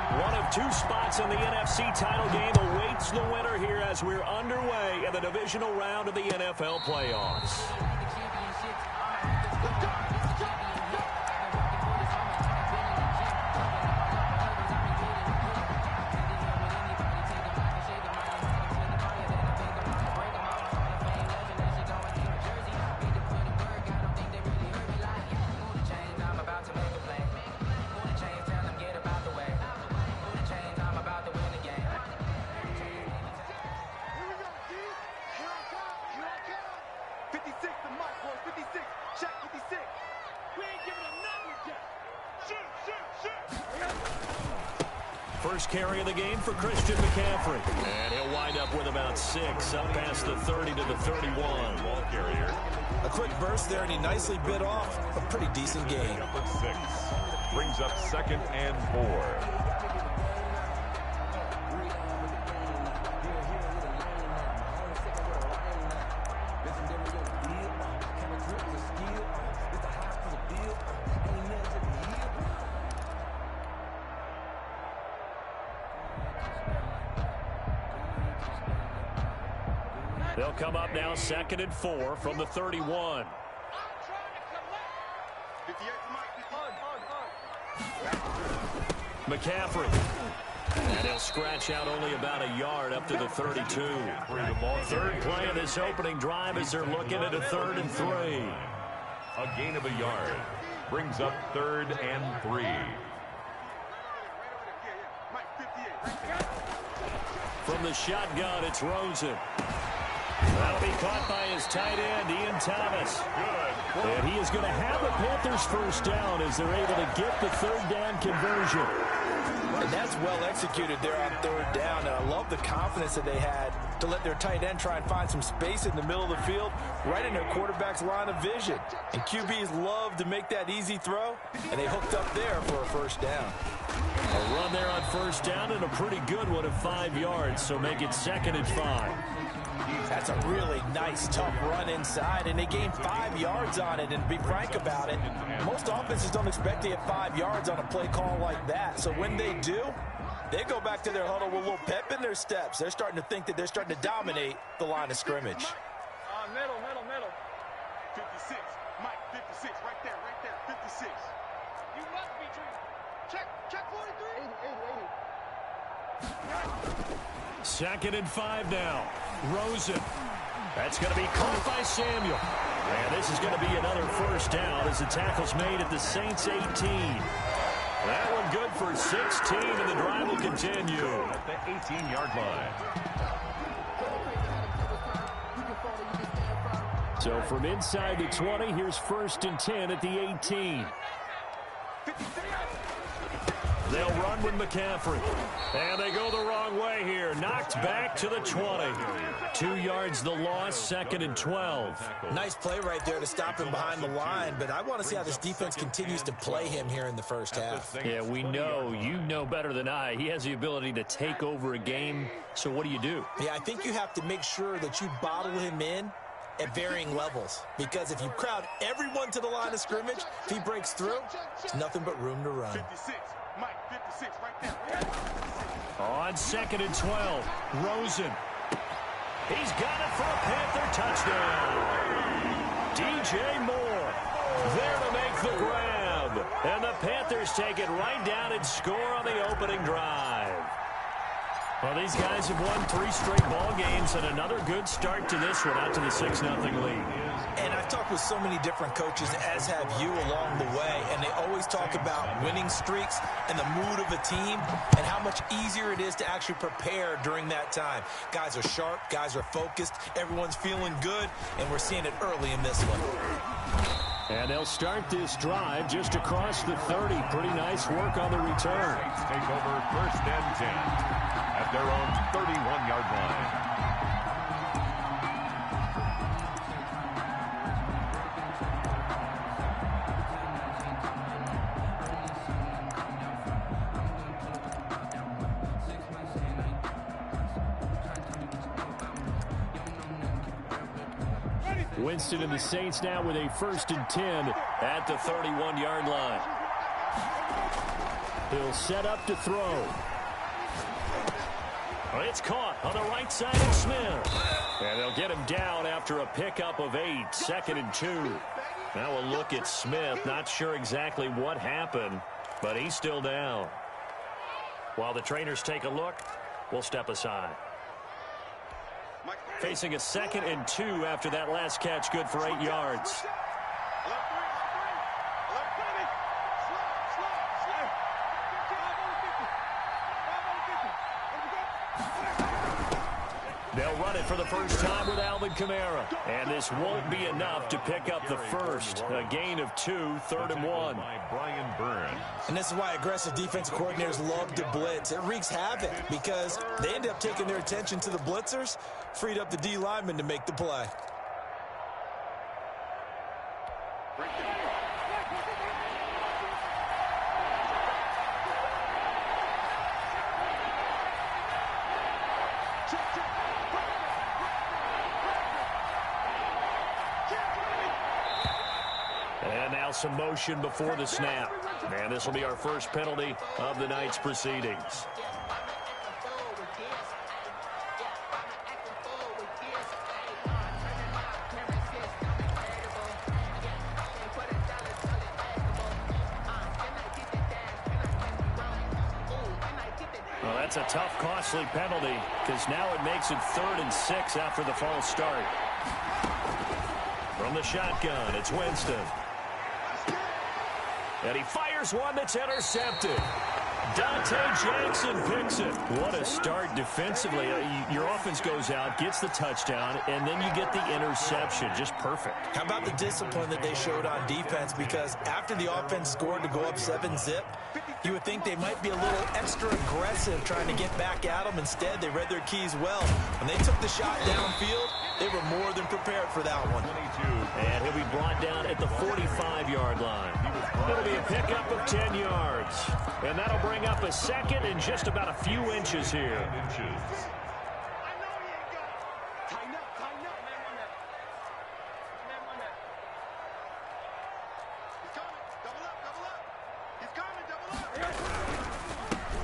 One of two spots in the NFC title game awaits the winner here as we're underway in the divisional round of the NFL playoffs. First carry of the game for Christian McCaffrey. And he'll wind up with about 6, up past the 30 to the 31. Ball carrier. A quick burst there, and he nicely bit off a pretty decent gain. Number 6 brings up 2nd and 4. They'll come up now 2nd and 4 from the 31. McCaffrey. And he'll scratch out only about a yard up to the 32. Third play of this opening drive as they're looking at a 3rd and 3. A gain of a yard brings up 3rd and 3. From the shotgun, it's Rosen. That'll be caught by his tight end, Ian Thomas. And he is going to have the Panthers first down as they're able to get the 3rd down conversion. And that's well executed there on 3rd down. And I love the confidence that they had to let their tight end try and find some space in the middle of the field, right in their quarterback's line of vision. And QBs love to make that easy throw, and they hooked up there for a first down. A run there on first down and a pretty good one of 5 yards, so make it 2nd and 5. That's a really nice, tough run inside, and they gained 5 yards on it. And to be frank about it, most offenses don't expect to get 5 yards on a play call like that. So when they do, they go back to their huddle with a little pep in their steps. They're starting to think that they're starting to dominate the line of scrimmage. Middle. 56. Mike, 56. Right there. 56. You must be dreaming. Check 43. 2nd and 5 now. Rosen. That's going to be caught by Samuel. And this is going to be another first down as the tackle's made at the Saints 18. That one good for 16, and the drive will continue. At the 18-yard line. So from inside the 20, here's 1st and 10 at the 18. They'll run with McCaffrey. And they go the wrong way here. Knocked back to the 20. 2 yards the loss, 2nd and 12. Nice play right there to stop him behind the line, but I want to see how this defense continues to play him here in the first half. Yeah, we know. You know better than I. He has the ability to take over a game. So what do you do? Yeah, I think you have to make sure that you bottle him in at varying levels, because if you crowd everyone to the line of scrimmage, if he breaks through, there's nothing but room to run. 56. Mike, 56, right there. On 2nd and 12, Rosen. He's got it for a Panther touchdown. DJ Moore there to make the grab. And the Panthers take it right down and score on the opening drive. Well, these guys have won 3 straight ball games, and another good start to this one out to the 6-0 lead. And I've talked with so many different coaches, as have you along the way, and they always talk about winning streaks and the mood of a team and how much easier it is to actually prepare during that time. Guys are sharp, guys are focused, everyone's feeling good, and we're seeing it early in this one. And they'll start this drive just across the 30. Pretty nice work on the return. Take over 1st and 10 at their own 31-yard line. Winston and the Saints now with a 1st and 10 at the 31-yard line. He'll set up to throw. It's caught on the right side of Smith. And they'll get him down after a pickup of 8, 2nd and 2. Now we'll look at Smith. Not sure exactly what happened, but he's still down. While the trainers take a look, we'll step aside. Facing a 2nd and 2 after that last catch, good for 8 yards. They'll run it for the first time with Alvin Kamara. And this won't be enough to pick up the first. A gain of 2, 3rd and 1. And this is why aggressive defensive coordinators love to blitz. It wreaks havoc because they end up taking their attention to the blitzers, freed up the D lineman to make the play. And now some motion before the snap. And this will be our first penalty of the night's proceedings. Well, that's a tough, costly penalty because now it makes it 3rd and 6 after the false start. From the shotgun, it's Winston. And he fires one that's intercepted. Dante Jackson picks it. What a start defensively. Your offense goes out, gets the touchdown, and then you get the interception. Just perfect. How about the discipline that they showed on defense? Because after the offense scored to go up 7-zip, you would think they might be a little extra aggressive trying to get back at them. Instead, they read their keys well. When they took the shot downfield, they were more than prepared for that one. And he'll be brought down at the 45-yard line. It'll be a pickup of 10 yards. And that'll bring up a 2nd and just about a few inches here.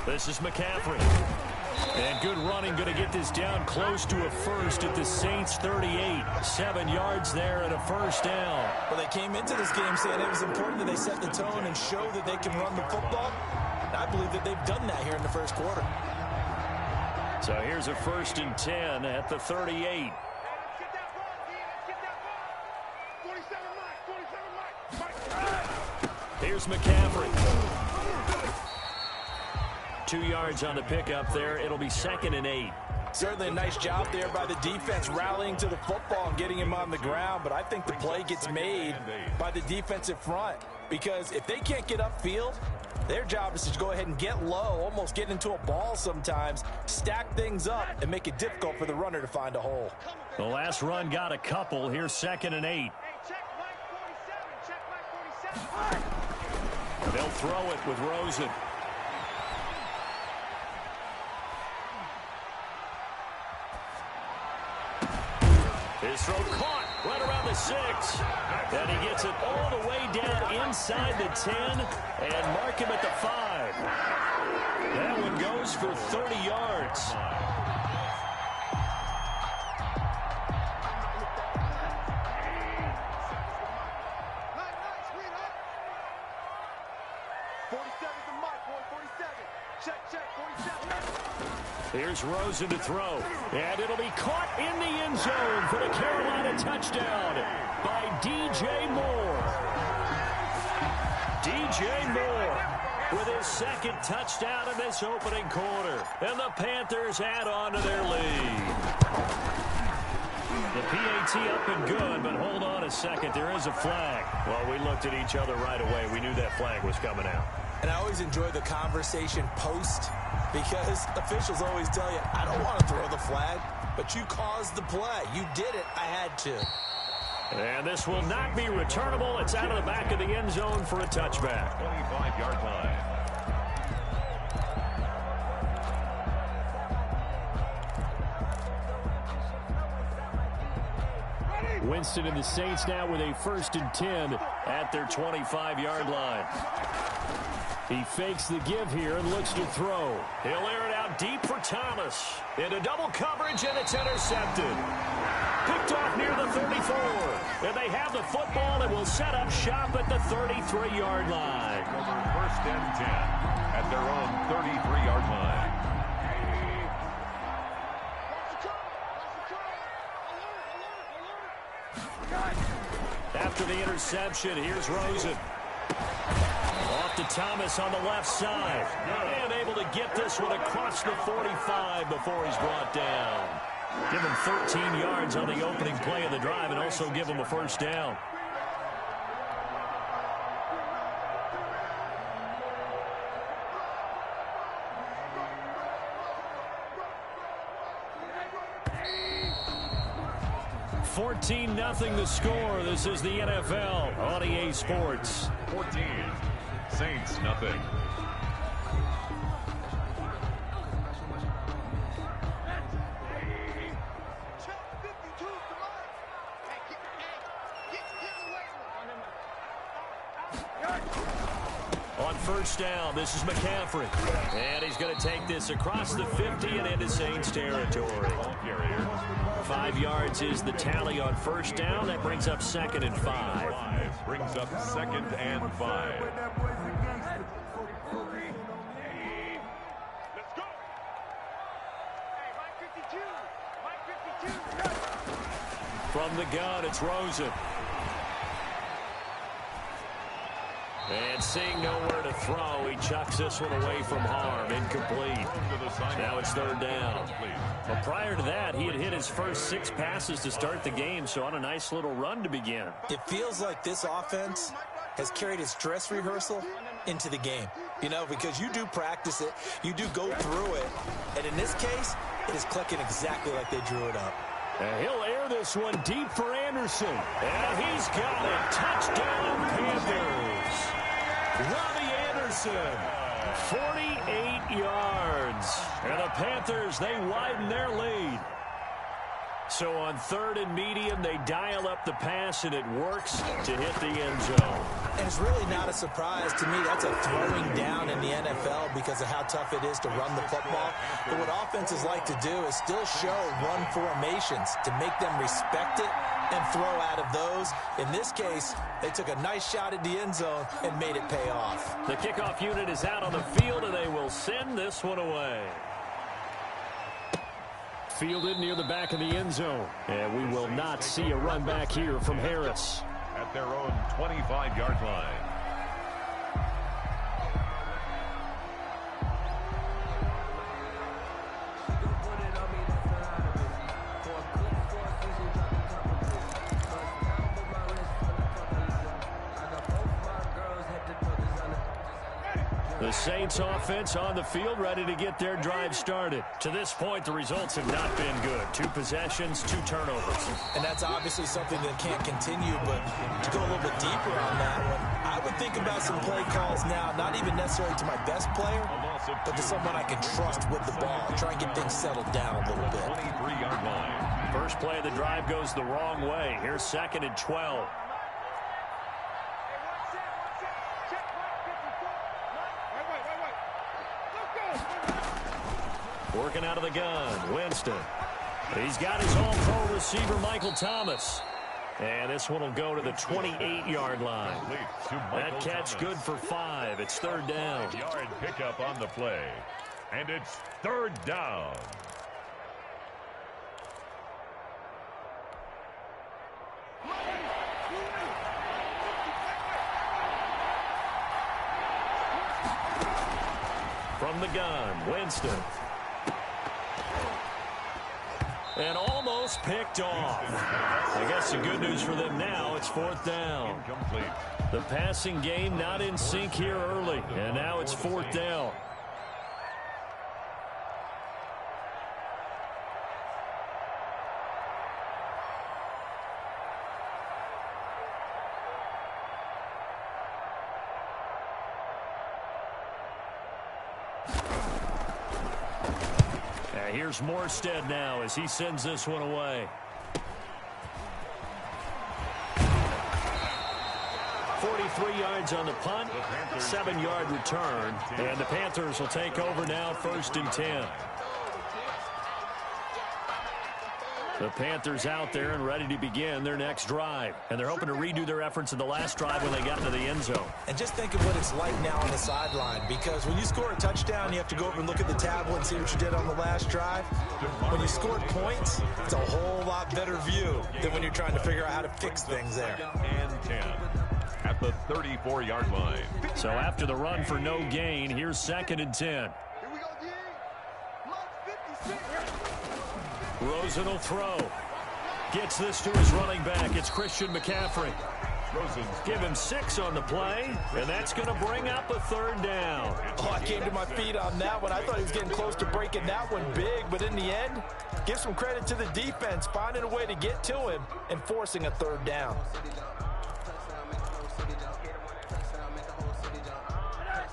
This is McCaffrey. And good running, going to get this down close to a first at the Saints 38. 7 yards there and a first down. Well, they came into this game saying it was important that they set the tone and show that they can run the football. And I believe that they've done that here in the first quarter. So here's a 1st and 10 at the 38. Here's McCaffrey. 2 yards on the pickup there. It'll be 2nd and 8. Certainly a nice job there by the defense rallying to the football and getting him on the ground. But I think the play gets made by the defensive front. Because if they can't get upfield, their job is to go ahead and get low, almost get into a ball sometimes, stack things up, and make it difficult for the runner to find a hole. The last run got a couple. Here's 2nd and 8. They'll throw it with Rosen. His throw caught right around the 6. And he gets it all the way down inside the 10 and mark him at the 5. That one goes for 30 yards. Here's Rosen to throw, and it'll be caught in the end zone for the Carolina touchdown by DJ Moore. DJ Moore with his 2nd touchdown in this opening quarter, and the Panthers add on to their lead. The PAT up and good, but hold on a second. There is a flag. Well, we looked at each other right away. We knew that flag was coming out. And I always enjoy the conversation post because officials always tell you, I don't want to throw the flag, but you caused the play. You did it. I had to. And this will not be returnable. It's out of the back of the end zone for a touchback. 25-yard line. Winston and the Saints now with a 1st and 10 at their 25-yard line. He fakes the give here and looks to throw. He'll air it out deep for Thomas. Into double coverage, and it's intercepted. Picked off near the 34. And they have the football and will set up shop at the 33-yard line. First and 10 at their own 33-yard line. After the interception, here's Rosen. Off to Thomas on the left side. And able to get this one across the 45 before he's brought down. Give him 13 yards on the opening play of the drive and also give him a first down. (14-0) the score. This is the NFL on EA Sports. 14. Saints, nothing. On first down, this is McCaffrey. And he's going to take this across the 50 and into Saints territory. 5 yards is the tally on first down. That brings up 2nd and 5. Brings up 2nd and 5. Let's go. Hey, Mike 52. Mike 52. From the gun, it's Rosen. And seeing nowhere to throw, he chucks this one away from harm. Incomplete. Now it's 3rd down. But prior to that, he had hit his first 6 passes to start the game, so on a nice little run to begin. It feels like this offense has carried its dress rehearsal into the game. You know, because you do practice it, you do go through it, and in this case, it is clicking exactly like they drew it up. And he'll air this one deep for Anderson. And he's got it. Touchdown, Panthers. Robbie Anderson, 48 yards. And the Panthers, they widen their lead. So on 3rd and medium, they dial up the pass, and it works to hit the end zone. And it's really not a surprise to me. That's a throwing down in the NFL because of how tough it is to run the football. But what offenses like to do is still show run formations to make them respect it and throw out of those. In this case, they took a nice shot at the end zone and made it pay off. The kickoff unit is out on the field, and they will send this one away. Fielded near the back of the end zone. And we will not see a run back here from Harris. At their own 25-yard line. The Saints offense on the field, ready to get their drive started. To this point, the results have not been good. 2 possessions, 2 turnovers. And that's obviously something that can't continue, but to go a little bit deeper on that one, I would think about some play calls now, not even necessarily to my best player, but to someone I can trust with the ball. Try and get things settled down a little bit. 23-yard line. First play of the drive goes the wrong way. Here's 2nd and 12. Working out of the gun, Winston. He's got his all-pro receiver, Michael Thomas. And this one will go to the 28-yard line. That catch good for 5. It's 3rd down. 5-yard pickup on the play. And it's 3rd down. From the gun, Winston. And almost picked off. I guess the good news for them now, it's 4th down. Incomplete. The passing game not in sync here early, and now it's 4th down. Here's Morstead now as he sends this one away. 40 33 yards on the punt, 7-yard return, and the Panthers will take over now, 1st and 10. The Panthers out there and ready to begin their next drive. And they're hoping to redo their efforts in the last drive when they got into the end zone. And just think of what it's like now on the sideline, because when you score a touchdown, you have to go over and look at the tablet and see what you did on the last drive. When you scored points, it's a whole lot better view than when you're trying to figure out how to fix things there. And 10 at the 34-yard line. So after the run for no gain, here's 2nd and 10. Here we go, D. Mark 56. Rosen will throw. Gets this to his running back. It's Christian McCaffrey. Give him 6 on the play, and that's going to bring up a 3rd down. Oh, I came to my feet on that one. I thought he was getting close to breaking that one big, but in the end, give some credit to the defense, finding a way to get to him and forcing a 3rd down.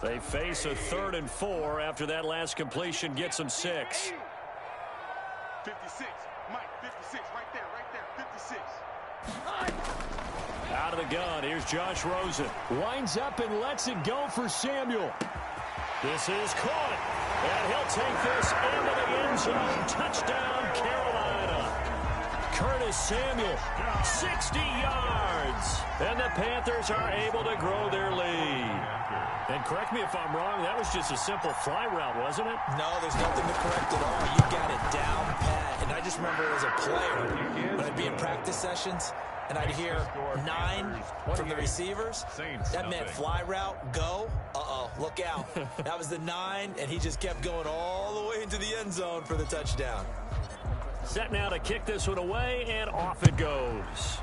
They face a 3rd and 4 after that last completion gets them 6. 56. Mike, 56. Right there, 56. Out of the gun, here's Josh Rosen. Winds up and lets it go for Samuel. This is caught. And he'll take this into the end zone. Touchdown, Carolina. Curtis Samuel, 60 yards. And the Panthers are able to grow their lead. And correct me if I'm wrong, that was just a simple fly route, wasn't it? No, there's nothing to correct at all. You got it down pat. And I just remember as a player, when I'd be in practice sessions, and I'd hear 9 from the receivers. That meant fly route, go. Uh-oh, look out. That was the 9, and he just kept going all the way into the end zone for the touchdown. Set now to kick this one away, and off it goes.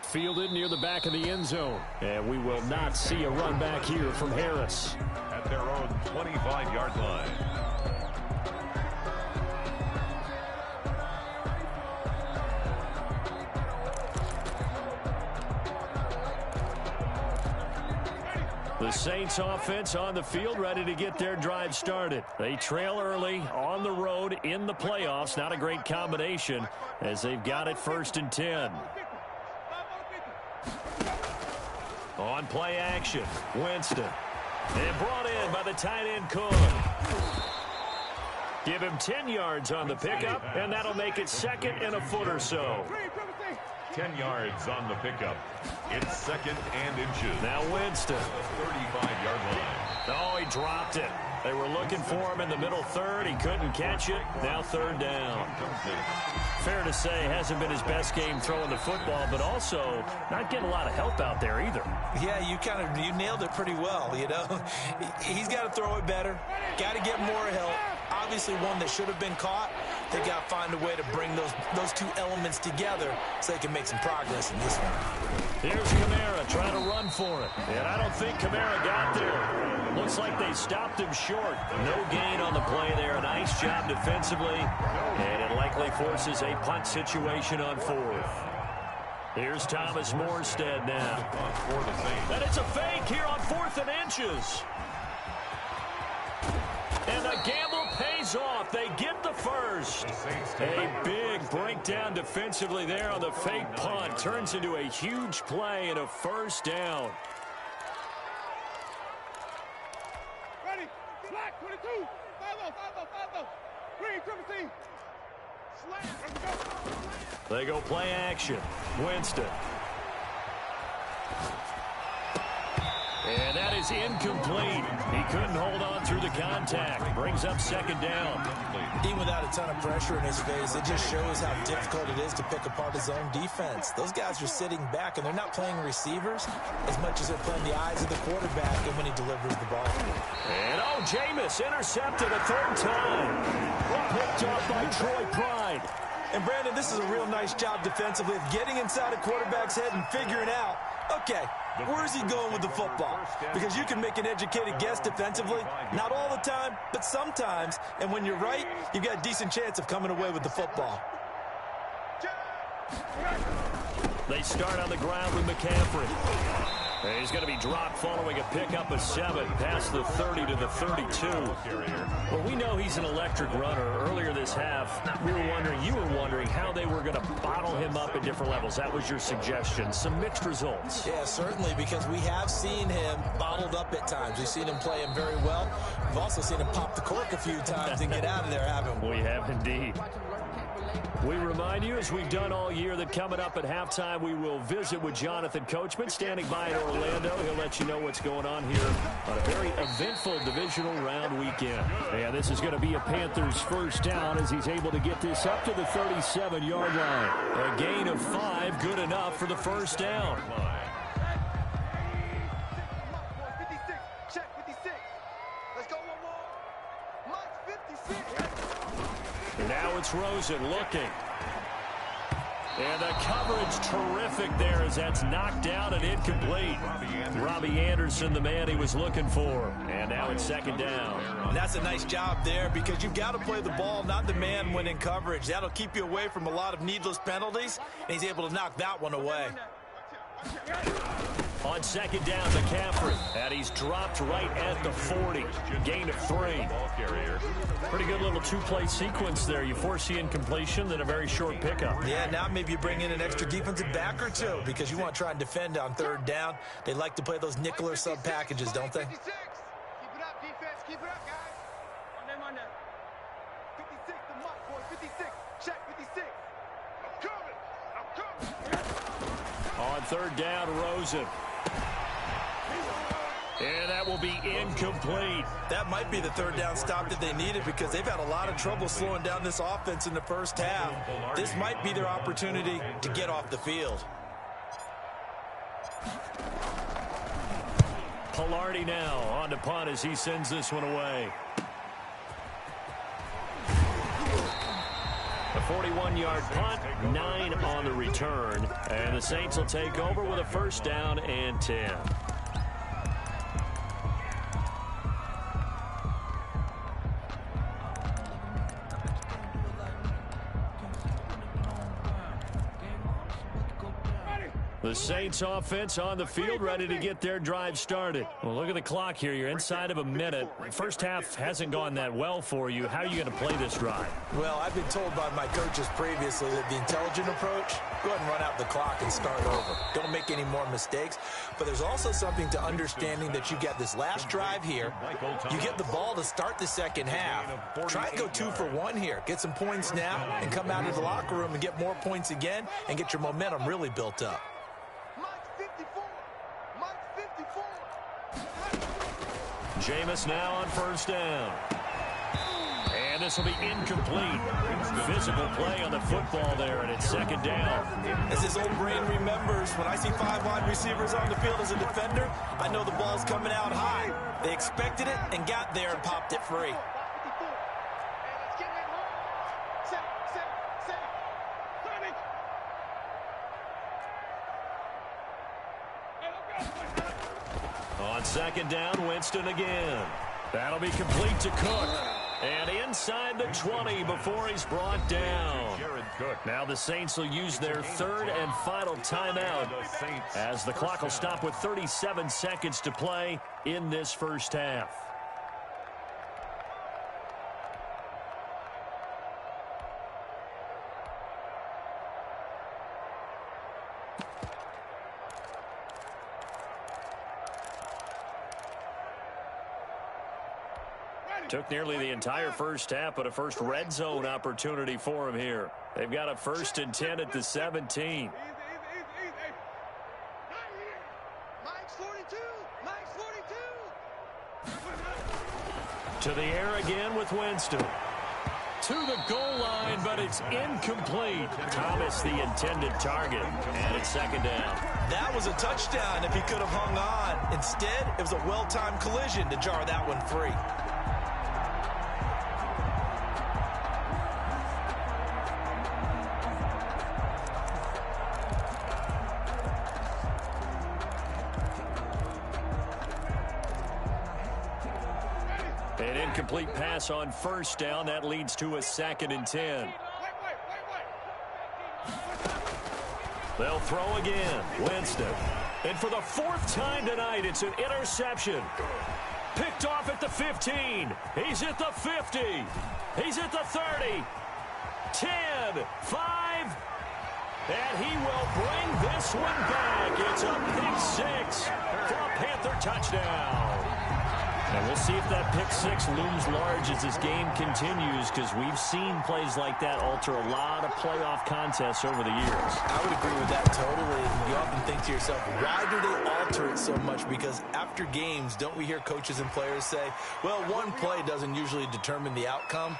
Fielded near the back of the end zone. And we will not see a run back here from Harris. At their own 25-yard line. The Saints offense on the field, ready to get their drive started. They trail early on the road in the playoffs. Not a great combination as they've got it 1st and 10. On play action, Winston. And brought in by the tight end Cook. Give him 10 yards on the pickup, and that'll make it 2nd and a foot or so. 10 yards on the pickup. It's 2nd and inches. Now Winston. 35-yard line. Oh, he dropped it. They were looking for him in the middle 3rd. He couldn't catch it. Now 3rd down. Fair to say, hasn't been his best game throwing the football, but also not getting a lot of help out there either. Yeah, you nailed it pretty well, you know. He's got to throw it better. Got to get more help. Obviously one that should have been caught. They got to find a way to bring those 2 elements together so they can make some progress in this one. Here's Kamara trying to run for it. And I don't think Kamara got there. Looks like they stopped him short. No gain on the play there. Nice job defensively. And it likely forces a punt situation on 4th. Here's Thomas Morstead now. And it's a fake here on 4th and inches. And the gamble pays off. They get the first. A big breakdown defensively there on the fake punt. Turns into a huge play and a 1st down. Ready? Black 22. 5-0. Green 17. Slam. They go play action. Winston. And that is incomplete. He couldn't hold on through the contact. Brings up 2nd down. Even without a ton of pressure in his face, it just shows how difficult it is to pick apart his own defense. Those guys are sitting back, and they're not playing receivers as much as they're playing the eyes of the quarterback and when he delivers the ball. And, oh, Jameis intercepted a 3rd time. Picked off by Troy Pride. And, Brandon, this is a real nice job defensively of getting inside a quarterback's head and figuring out, okay, where's he going with the football? Because you can make an educated guess defensively. Not all the time, but sometimes. And when you're right, you've got a decent chance of coming away with the football. They start on the ground with McCaffrey. And he's going to be dropped following a pickup of 7 past the 30 to the 32. Well, we know he's an electric runner. Earlier this half, you were wondering how they were going to bottle him up at different levels. That was your suggestion. Some mixed results. Yeah, certainly, because we have seen him bottled up at times. We've seen him play him very well. We've also seen him pop the cork a few times and get out of there, haven't we? We have indeed. We remind you, as we've done all year, that coming up at halftime, we will visit with Jonathan Coachman, standing by in Orlando. He'll let you know what's going on here on a very eventful divisional round weekend. And this is going to be a Panthers first down as he's able to get this up to the 37-yard line. A gain of 5, good enough for the first down. Now it's Rosen looking. And the coverage terrific there as that's knocked down and incomplete. Robbie Anderson, the man he was looking for. And now it's second down. And that's a nice job there because you've got to play the ball, not the man when in coverage. That'll keep you away from a lot of needless penalties, and he's able to knock that one away. On second down, McCaffrey, and he's dropped right at the 40. Gain of 3. Pretty good little two-play sequence there. You force the incompletion, then a very short pickup. Yeah, now maybe you bring in an extra defensive back or two because you want to try and defend on third down. They like to play those nickel or sub packages, don't they? Keep it up, defense. Keep it up, guys. On them. 56, the mark, boy. 56. Check 56. I'm coming. On third down, Rosen. And that will be incomplete. That might be the third down stop that they needed because they've had a lot of trouble slowing down this offense in the first half. This might be their opportunity to get off the field. Pilardi now on to punt as he sends this one away. A 41-yard punt, 9 on the return. And the Saints will take over with a first down and 10. The Saints offense on the field, ready to get their drive started. Well, look at the clock here. You're inside of a minute. First half hasn't gone that well for you. How are you going to play this drive? Well, I've been told by my coaches previously that the intelligent approach, go ahead and run out the clock and start over. Don't make any more mistakes. But there's also something to understanding that you get this last drive here. You get the ball to start the second half. Try and go 2 for 1 here. Get some points now and come out of the locker room and get more points again and get your momentum really built up. Jameis now on first down. And this will be incomplete. Physical play on the football there, and it's second down. As his old brain remembers, when I see 5 wide receivers on the field as a defender, I know the ball's coming out high. They expected it and got there and popped it free. On second down, Winston again. That'll be complete to Cook. And inside the 20 before he's brought down. Now the Saints will use their third and final timeout as the clock will stop with 37 seconds to play in this first half. Took nearly the entire first half, but a first red zone opportunity for him here. They've got a 1st and 10 at the 17. To the air again with Winston. To the goal line, but it's incomplete. Thomas, the intended target, and it's second down. That was a touchdown if he could have hung on. Instead, it was a well-timed collision to jar that one free. An incomplete pass on first down. That leads to a 2nd and 10. They'll throw again. Winston. And for the 4th time tonight, it's an interception. Picked off at the 15. He's at the 50. He's at the 30. 10, 5, and he will bring this one back. It's a pick 6 for a Panther touchdown. And we'll see if that pick 6 looms large as this game continues, because we've seen plays like that alter a lot of playoff contests over the years. I would agree with that totally. You often think to yourself, why do they alter it so much? Because after games, don't we hear coaches and players say, well, one play doesn't usually determine the outcome?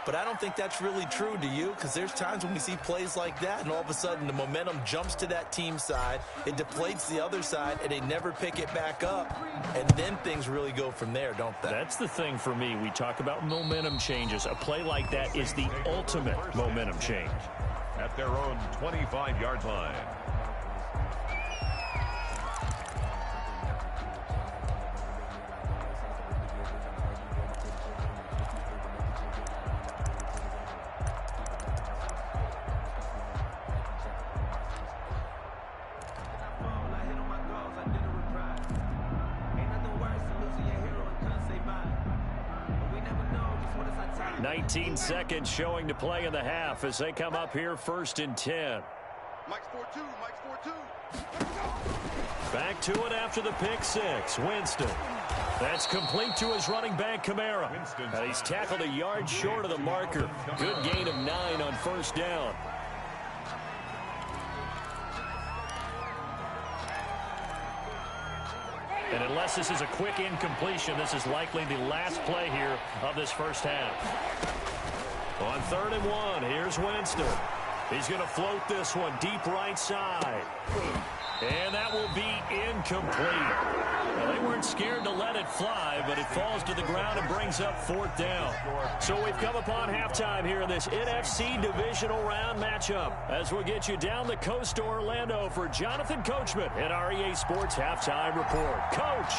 But I don't think that's really true, do you? Because there's times when we see plays like that, and all of a sudden the momentum jumps to that team side, it deflates the other side, and they never pick it back up. And then things really go from there, don't they? That's the thing for me. We talk about momentum changes. A play like that is the ultimate momentum change. At their own 25-yard line. Seconds showing to play in the half as they come up here 1st and 10. Mike's 4-2. Mike's 4-2. Back to it after the pick 6. Winston. That's complete to his running back, Kamara. And he's tackled a yard short of the marker. Good gain of 9 on 1st down. And unless this is a quick incompletion, this is likely the last play here of this first half. On 3rd and 1, here's Winston. He's going to float this one deep right side. And that will be incomplete. Well, they weren't scared to let it fly, but it falls to the ground and brings up 4th down. So we've come upon halftime here in this NFC divisional round matchup. As we'll get you down the coast to Orlando for Jonathan Coachman at our EA Sports Halftime Report. Coach,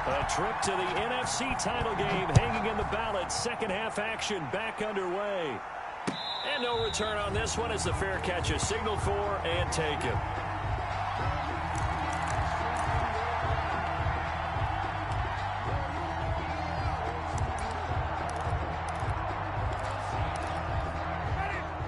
a trip to the NFC title game hanging in the balance. Second half action back underway. And no return on this one as the fair catch is signaled for and taken.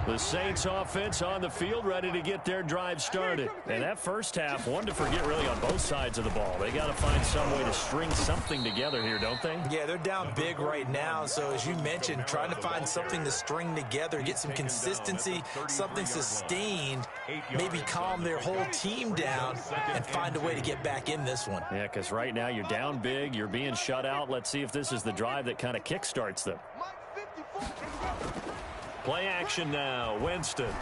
The Saints offense on the field ready to get their drive started. And that first half, one to forget really on both sides of the ball. They got to find some way to string something together here, don't they? Yeah, they're down big right now. So as you mentioned, trying to find something to string together, get some consistency, something sustained, maybe calm their whole team down and find a way to get back in this one. Yeah, because right now you're down big, you're being shut out. Let's see if this is the drive that kind of kickstarts them. Play action now, Winston. And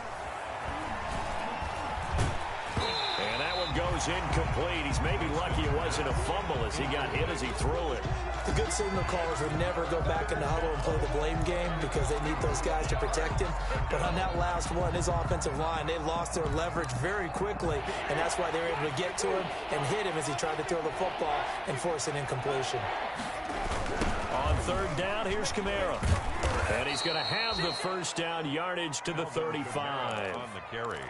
that one goes incomplete. He's maybe lucky it wasn't a fumble as he got hit as he threw it. The good signal callers would never go back in the huddle and play the blame game because they need those guys to protect him. But on that last one, his offensive line, they lost their leverage very quickly, and that's why they were able to get to him and hit him as he tried to throw the football and force an incompletion. On 3rd down, here's Kamara. And he's going to have the first down, yardage to the 35. On the carry.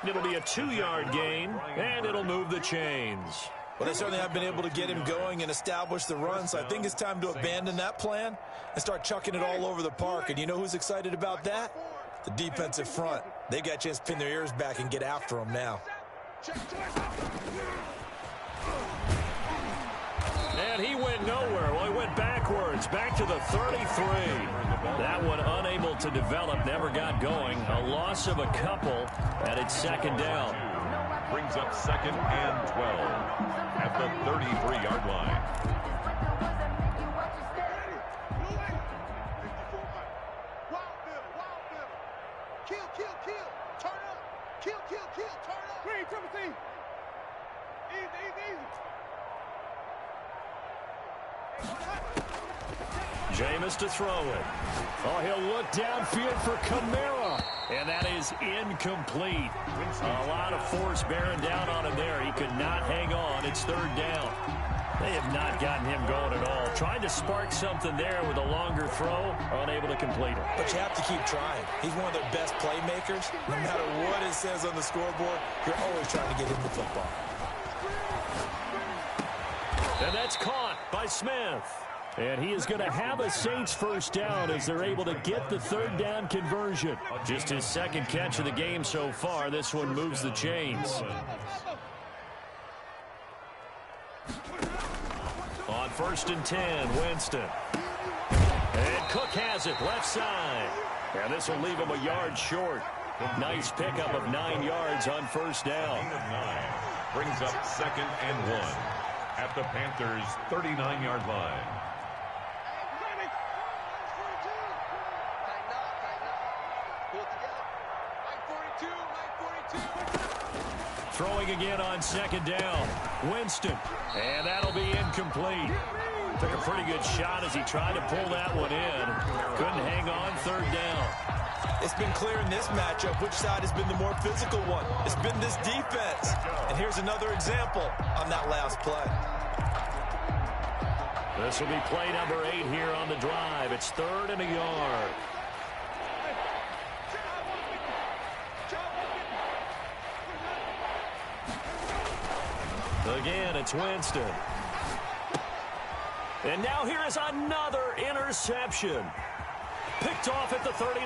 It'll be a 2-yard gain, and it'll move the chains. Well, they certainly have been able to get him going and establish the run, so I think it's time to abandon that plan and start chucking it all over the park. And you know who's excited about that? The defensive front. They got a chance to pin their ears back and get after him now. And he went nowhere. Well, he went backwards, back to the 33. That one unable to develop, never got going. A loss of a couple, and it's 2nd down. Brings up 2nd and 12 at the 33-yard line. Jameis to throw it. Oh, he'll look downfield for Kamara. And that is incomplete. A lot of force bearing down on him there. He could not hang on. It's 3rd down. They have not gotten him going at all. Tried to spark something there with a longer throw. Unable to complete it. But you have to keep trying. He's one of their best playmakers. No matter what it says on the scoreboard, you're always trying to get him the football. It's caught by Smith. And he is going to have a Saints first down as they're able to get the third down conversion. Just his second catch of the game so far. This one moves the chains. On 1st and 10, Winston. And Cook has it left side. And this will leave him a yard short. Nice pickup of 9 yards on first down. Brings up 2nd and 1 at the Panthers' 39-yard line. Throwing again on 2nd down. Winston. And that'll be incomplete. Took a pretty good shot as he tried to pull that one in. Couldn't hang on 3rd down. It's been clear in this matchup which side has been the more physical one. It's been this defense. And here's another example on that last play. This will be play number 8 here on the drive. It's 3rd and a yard. Again, it's Winston. And now here is another interception. Picked off at the 39.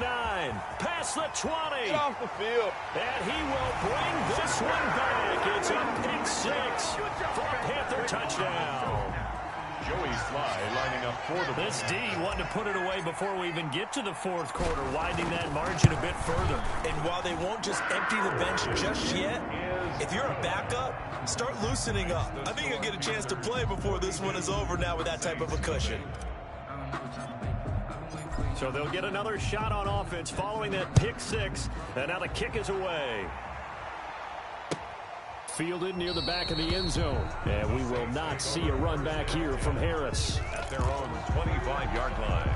Past the 20. Get off the field. And he will bring this one back. It's a pick 6 for a Panther touchdown. Joey Sly lining up for the... This D wanted to put it away before we even get to the 4th quarter, widening that margin a bit further. And while they won't just empty the bench just yet, if you're a backup, start loosening up. I think you'll get a chance to play before this one is over now with that type of a cushion. So they'll get another shot on offense following that pick 6, and now the kick is away. Fielded near the back of the end zone, and we will not see a run back here from Harris. At their own 25-yard line.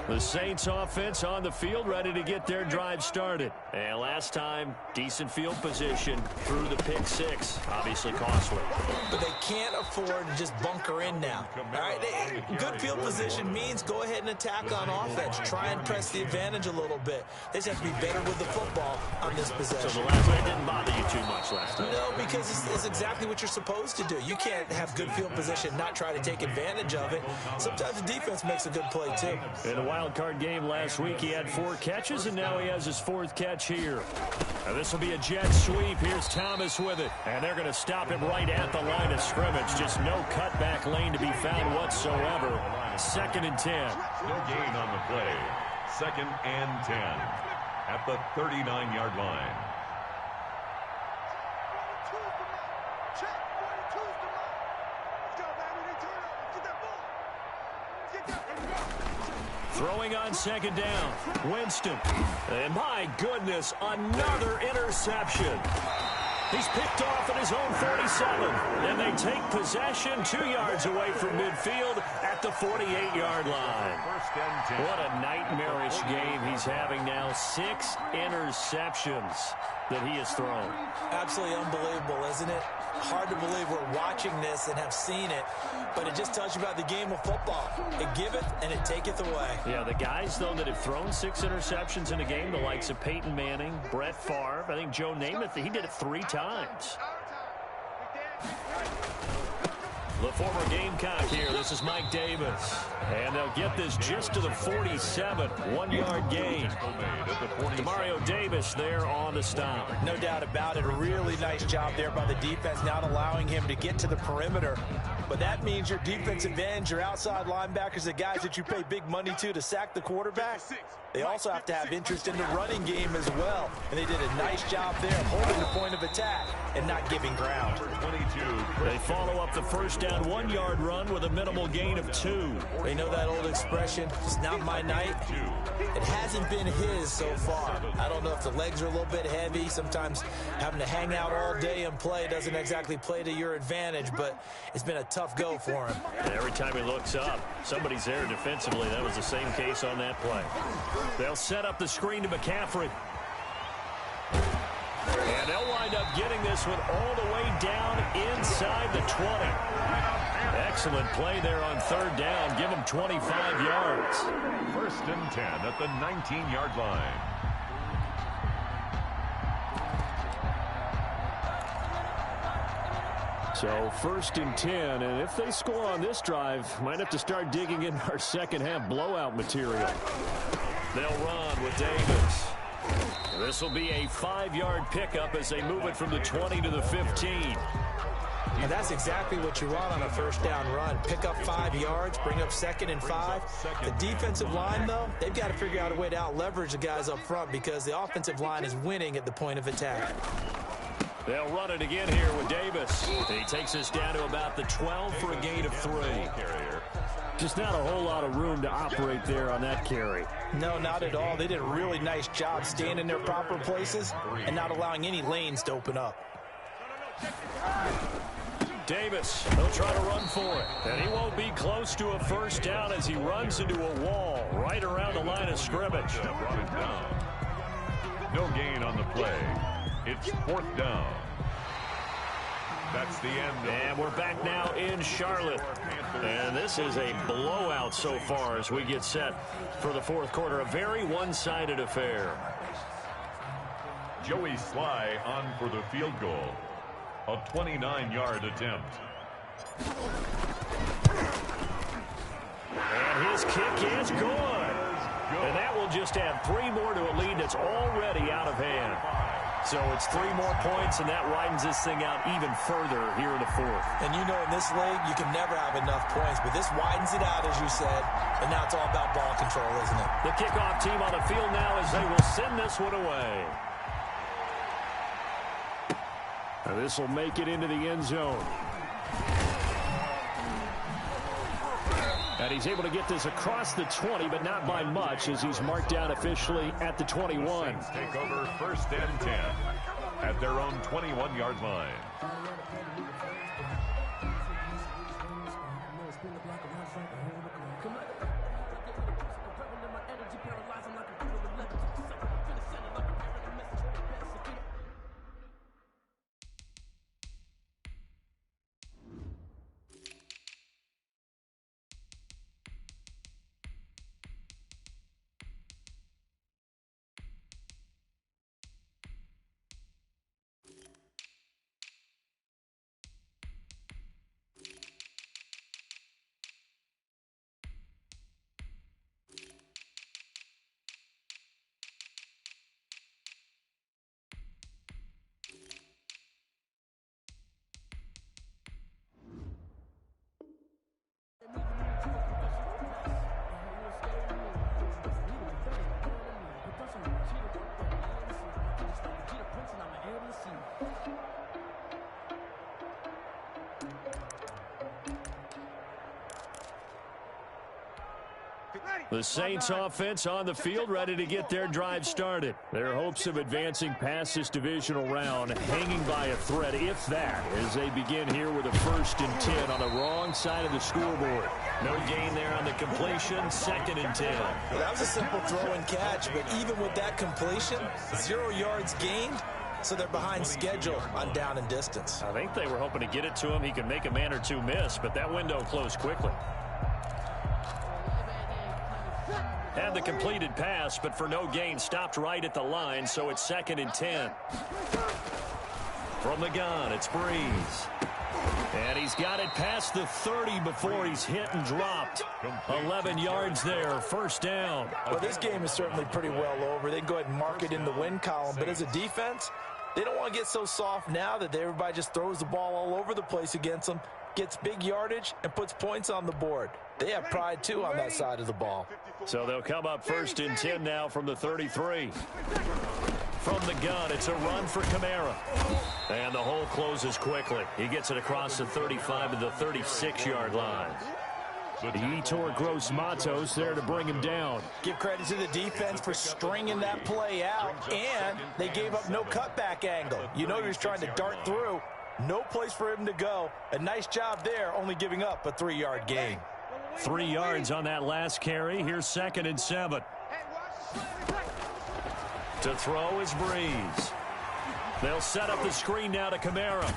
The Saints offense on the field, ready to get their drive started. And last time, decent field position through the pick 6. Obviously costly. But they can't afford to just bunker in now. All right, good field position means go ahead and attack on offense. Try and press the advantage a little bit. They just have to be better with the football on this possession. So the last one didn't bother you too much last time? No, because it's exactly what you're supposed to do. You can't have good field position, not try to take advantage of it. Sometimes the defense makes a good play, too. In a wild card game last week, he had 4 catches, and now he has his 4th catch here. Now this will be a jet sweep. Here's Thomas with it, and they're going to stop him right at the line of scrimmage. Just no cutback lane to be found whatsoever. 2nd and 10. No gain on the play. 2nd and 10 at the 39-yard line. Throwing on 2nd down. Winston. And my goodness, another interception. He's picked off at his own 47. And they take possession 2 yards away from midfield at the 48-yard line. What a nightmarish game he's having now. 6 interceptions that he has thrown. Absolutely unbelievable, isn't it? Hard to believe we're watching this and have seen it, but it just tells you about the game of football. It giveth and it taketh away. Yeah, the guys, though, that have thrown 6 interceptions in a game, the likes of Peyton Manning, Brett Favre, I think Joe Namath, he did it 3 times. The former Gamecock here. This is Mike Davis. And they'll get this just to the 47. 1-yard gain. Demario Davis there on the stop. No doubt about it. A really nice job there by the defense, not allowing him to get to the perimeter. But that means your defensive ends, your outside linebackers, the guys that you pay big money to sack the quarterback, they also have to have interest in the running game as well. And they did a nice job there holding the point of attack and not giving ground. 22. They follow up the first down 1-yard run with a minimal gain of 2. They know that old expression, it's not my night. It hasn't been his so far. I don't know if the legs are a little bit heavy. Sometimes having to hang out all day and play doesn't exactly play to your advantage, but it's been a tough go for him. And every time he looks up, somebody's there defensively. That was the same case on that play. They'll set up the screen to McCaffrey. And they'll wind up getting this one all the way down inside the 20. Excellent play there on third down. Give him 25 yards. 1st and 10 at the 19-yard line. So 1st and 10, and if they score on this drive, might have to start digging in our second half blowout material. They'll run with Davis. This will be a 5-yard pickup as they move it from the 20 to the 15. And that's exactly what you want on a first down run. Pick up 5 yards, bring up 2nd and 5. The defensive line, though, they've got to figure out a way to out-leverage the guys up front because the offensive line is winning at the point of attack. They'll run it again here with Davis. He takes us down to about the 12 for a gain of 3. Just not a whole lot of room to operate there on that carry. No, not at all. They did a really nice job staying in their proper places and not allowing any lanes to open up. Davis, he'll try to run for it. And he won't be close to a first down as he runs into a wall right around the line of scrimmage. Brought it down. No gain on the play. It's 4th down. That's the end. And we're back now in Charlotte. And this is a blowout so far as we get set for the 4th quarter. A very one-sided affair. Joey Sly on for the field goal. A 29-yard attempt. And his kick is good. And that will just add 3 more to a lead that's already out of hand. So it's 3 more points, and that widens this thing out even further here in the 4th. And you know in this league, you can never have enough points, but this widens it out, as you said, and now it's all about ball control, isn't it? The kickoff team on the field now as they will send this one away. And this will make it into the end zone. And he's able to get this across the 20, but not by much, as he's marked down officially at the 21. Take over 1st and 10 at their own 21-yard line. The Saints offense on the field, ready to get their drive started. Their hopes of advancing past this divisional round hanging by a thread, if that, as they begin here with a 1st and 10 on the wrong side of the scoreboard. No gain there on the completion, 2nd and 10. Well, that was a simple throw and catch, but even with that completion, 0 yards gained, so they're behind schedule on down and distance. I think they were hoping to get it to him. He could make a man or two miss, but that window closed quickly. Had the completed pass, but for no gain, stopped right at the line, so it's 2nd and 10. From the gun, it's Breeze. And he's got it past the 30 before he's hit and dropped. 11 yards there, 1st down. Well, this game is certainly pretty well over. They can go ahead and mark it in the win column, but as a defense, they don't want to get so soft now that everybody just throws the ball all over the place against them, gets big yardage, and puts points on the board. They have pride, too, on that side of the ball. So they'll come up 1st and 10 now from the 33. From the gun, it's a run for Kamara. And the hole closes quickly. He gets it across the 35 to the 36-yard line. Yetur Gross-Matos there to bring him down. Give credit to the defense for stringing that play out, and they gave up no cutback angle. You know he was trying to dart through. No place for him to go. A nice job there, only giving up a 3-yard gain. 3 yards on that last carry. Here's 2nd and 7. To throw is Breeze. They'll set up the screen now to Kamara.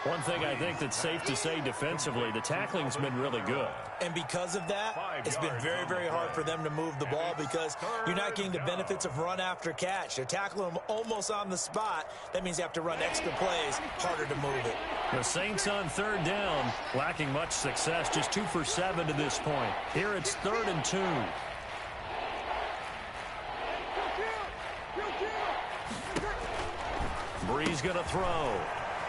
One thing I think that's safe to say defensively, the tackling's been really good. And because of that, it's been very, very hard for them to move the ball because you're not getting the benefits of run after catch. They're tackling them almost on the spot. That means you have to run extra plays, harder to move it. The Saints on third down, lacking much success, just 2 for 7 to this point. Here it's 3rd and 2. Bree's going to throw.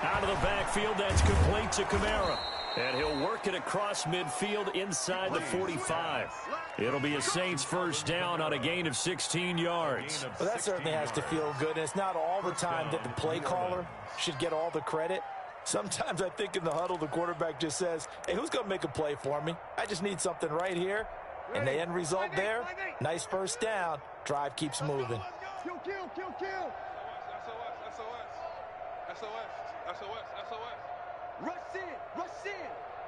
Out of the backfield, that's complete to Kamara. And he'll work it across midfield inside the 45. It'll be a Saints first down on a gain of 16 yards. Well, that certainly has to feel good. And it's not all the time that the play caller should get all the credit. Sometimes I think in the huddle, the quarterback just says, hey, who's going to make a play for me? I just need something right here. And the end result there, nice first down. Drive keeps moving. Kill, kill, kill, kill. SOS.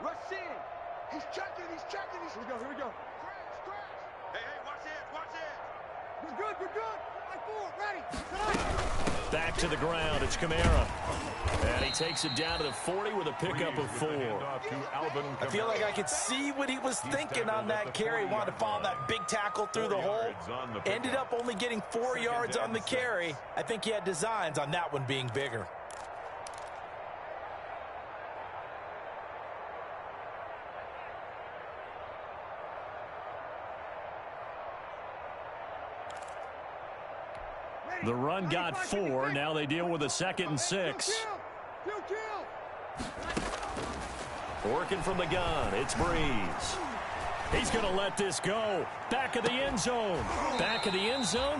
Rush in. He's checking. Here we go. Crash. Hey, watch it. We're good. Like 4, ready. Back to the ground, it's Kamara. And he takes it down to the 40 with a pickup of 4. I feel like I could see what he was thinking on that carry. He wanted to follow that big tackle through the hole. Ended up only getting 4 yards on the carry. I think he had designs on that one being bigger. The run got 4. Now they deal with a 2nd and 6. Working from the gun, it's Breeze. He's going to let this go. Back of the end zone.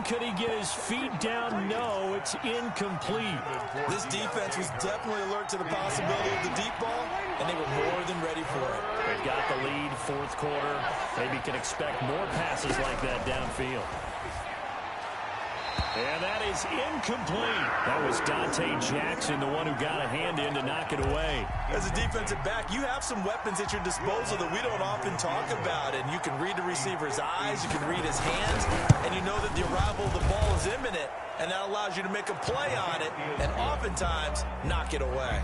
Could he get his feet down? No, it's incomplete. This defense was definitely alert to the possibility of the deep ball, and they were more than ready for it. They've got the lead, 4th quarter. Maybe can expect more passes like that downfield. And that is incomplete. That was Dante Jackson, the one who got a hand in to knock it away. As a defensive back, you have some weapons at your disposal that we don't often talk about. And you can read the receiver's eyes, you can read his hands, and you know that the arrival of the ball is imminent. And that allows you to make a play on it and oftentimes knock it away.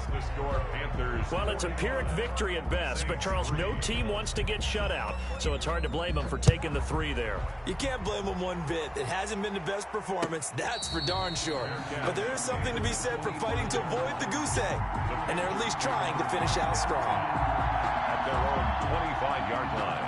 Well, it's a Pyrrhic victory at best, but Charles, no team wants to get shut out, so it's hard to blame them for taking the 3 there. You can't blame them one bit. It hasn't been the best performance, that's for darn sure. But there is something to be said for fighting to avoid the goose egg, and they're at least trying to finish out strong. At their own 25-yard line.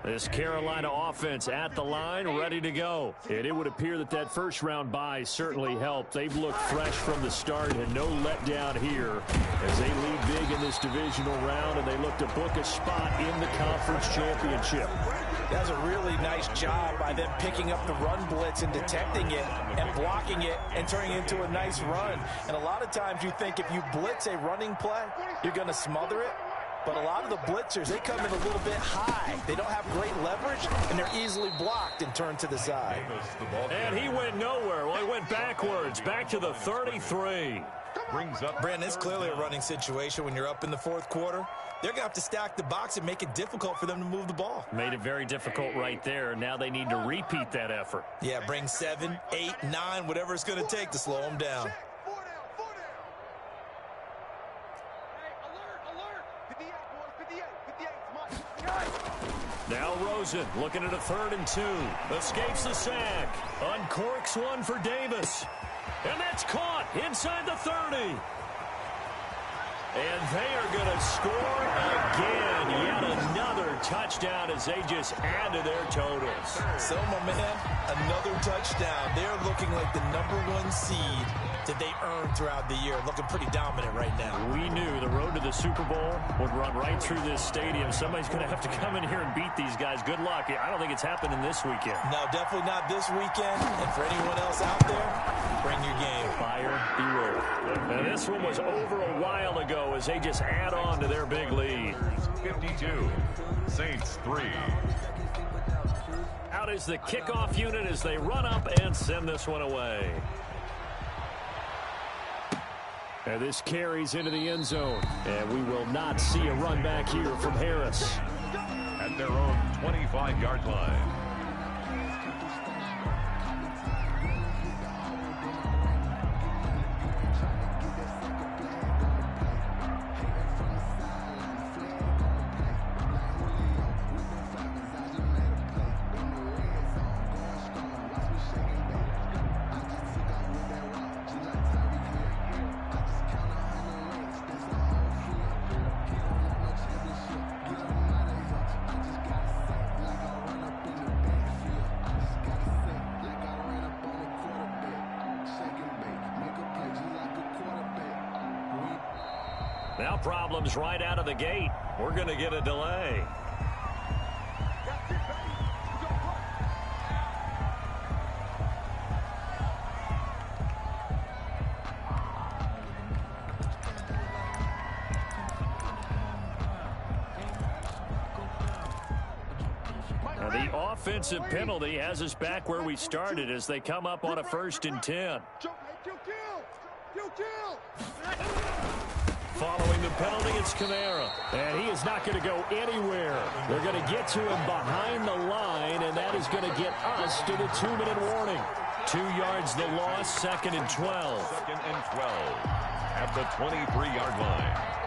This Carolina offense at the line, ready to go. And it would appear that that first-round bye certainly helped. They've looked fresh from the start and no letdown here as they lead big in this divisional round, and they look to book a spot in the conference championship. That's a really nice job by them picking up the run blitz and detecting it and blocking it and turning it into a nice run. And a lot of times you think if you blitz a running play, you're going to smother it. But a lot of the blitzers, they come in a little bit high. They don't have great leverage, and they're easily blocked and turned to the side. And he went nowhere. Well, he went backwards, back to the 33. Brandon, it's clearly a running situation when you're up in the 4th quarter. They're going to have to stack the box and make it difficult for them to move the ball. Made it very difficult right there. Now they need to repeat that effort. Yeah, bring 7, 8, 9, whatever it's going to take to slow them down. Now Rosen looking at a 3rd and 2. Escapes the sack. Uncorks one for Davis. And that's caught inside the 30. And they are going to score again. Yet another touchdown as they just add to their totals. So, my man, another touchdown. They're looking like the #1 seed that they earned throughout the year. Looking pretty dominant right now. We knew the road to the Super Bowl would run right through this stadium. Somebody's going to have to come in here and beat these guys. Good luck. I don't think it's happening this weekend. No, definitely not this weekend. And for anyone else out there, bring your game. Fire beware. And this one was over a while ago as they just add on to their big lead. 52, Saints 3. Out is the kickoff unit as they run up and send this one away. And this carries into the end zone. And we will not see a run back here from Harris. At their own 25-yard line. Now problems right out of the gate. We're going to get a delay. Now the offensive penalty has us back where we started as they come up on a 1st and 10. Following the penalty, it's Kamara. And he is not going to go anywhere. They're going to get to him behind the line, and that is going to get us to the 2-minute warning. 2 yards the loss, 2nd and 12. 2nd and 12 at the 23-yard line.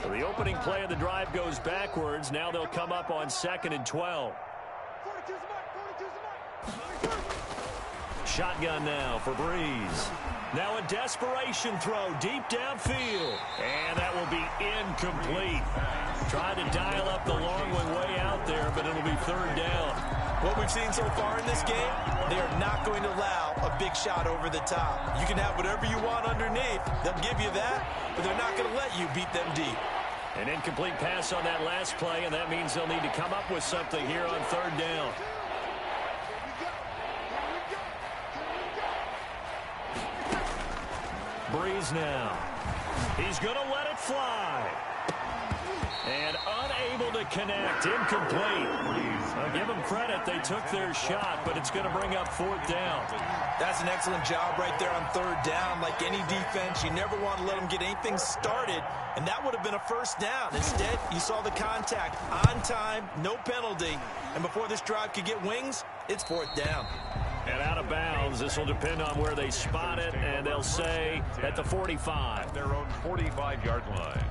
The opening play of the drive goes backwards. Now they'll come up on 2nd and 12. Shotgun now for Breeze. Now a desperation throw deep downfield. And that will be incomplete. Trying to dial up the long one way out there, but it'll be 3rd down. What we've seen so far in this game, they are not going to allow a big shot over the top. You can have whatever you want underneath. They'll give you that, but they're not going to let you beat them deep. An incomplete pass on that last play, and that means they'll need to come up with something here on 3rd down. Breeze now. He's going to let it fly. And unable to connect. Incomplete. I'll give them credit. They took their shot, but it's going to bring up 4th down. That's an excellent job right there on 3rd down. Like any defense, you never want to let them get anything started, and that would have been a 1st down. Instead, you saw the contact on time, no penalty, and before this drive could get wings, it's 4th down. And out of bounds. This will depend on where they spot it, and they'll say at the 45. Their own 45-yard line.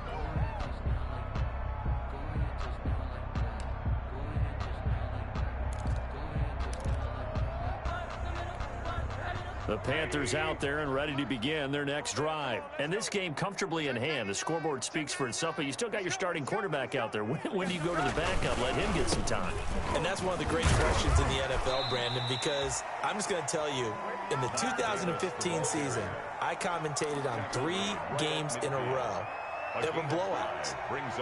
The Panthers out there and ready to begin their next drive. And this game comfortably in hand. The scoreboard speaks for itself, but you still got your starting quarterback out there. When do you go to the backup? Let him get some time. And that's one of the great questions in the NFL, Brandon, because I'm just going to tell you, in the 2015 season, I commentated on 3 games in a row that were blowouts.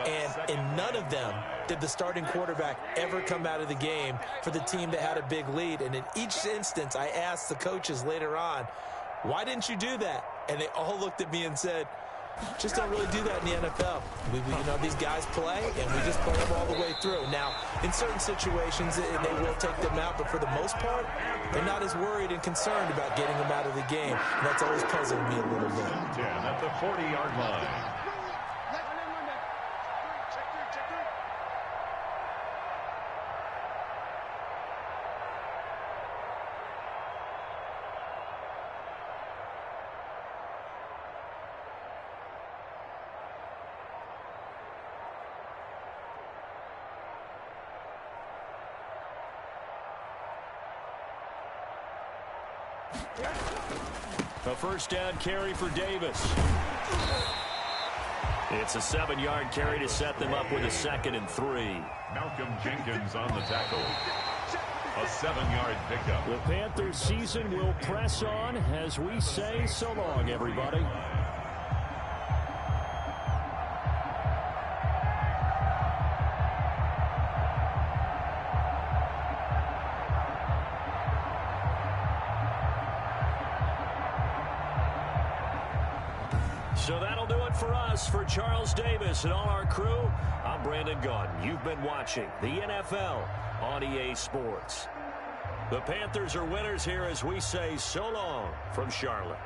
And in none of them did the starting quarterback ever come out of the game for the team that had a big lead. And in each instance, I asked the coaches later on, why didn't you do that? And they all looked at me and said, just don't really do that in the NFL. You know, these guys play, and we just play them all the way through. Now, in certain situations, they will take them out, but for the most part, they're not as worried and concerned about getting them out of the game. And that's always puzzled me a little bit. 10 at the 40-yard line. A first down carry for Davis. It's a 7-yard carry to set them up with a 2nd and 3. Malcolm Jenkins on the tackle. A 7-yard pickup. The Panthers season will press on as we say so long, everybody. So that'll do it for us. For Charles Davis and all our crew, I'm Brandon Gaudin. You've been watching the NFL on EA Sports. The Panthers are winners here as we say so long from Charlotte.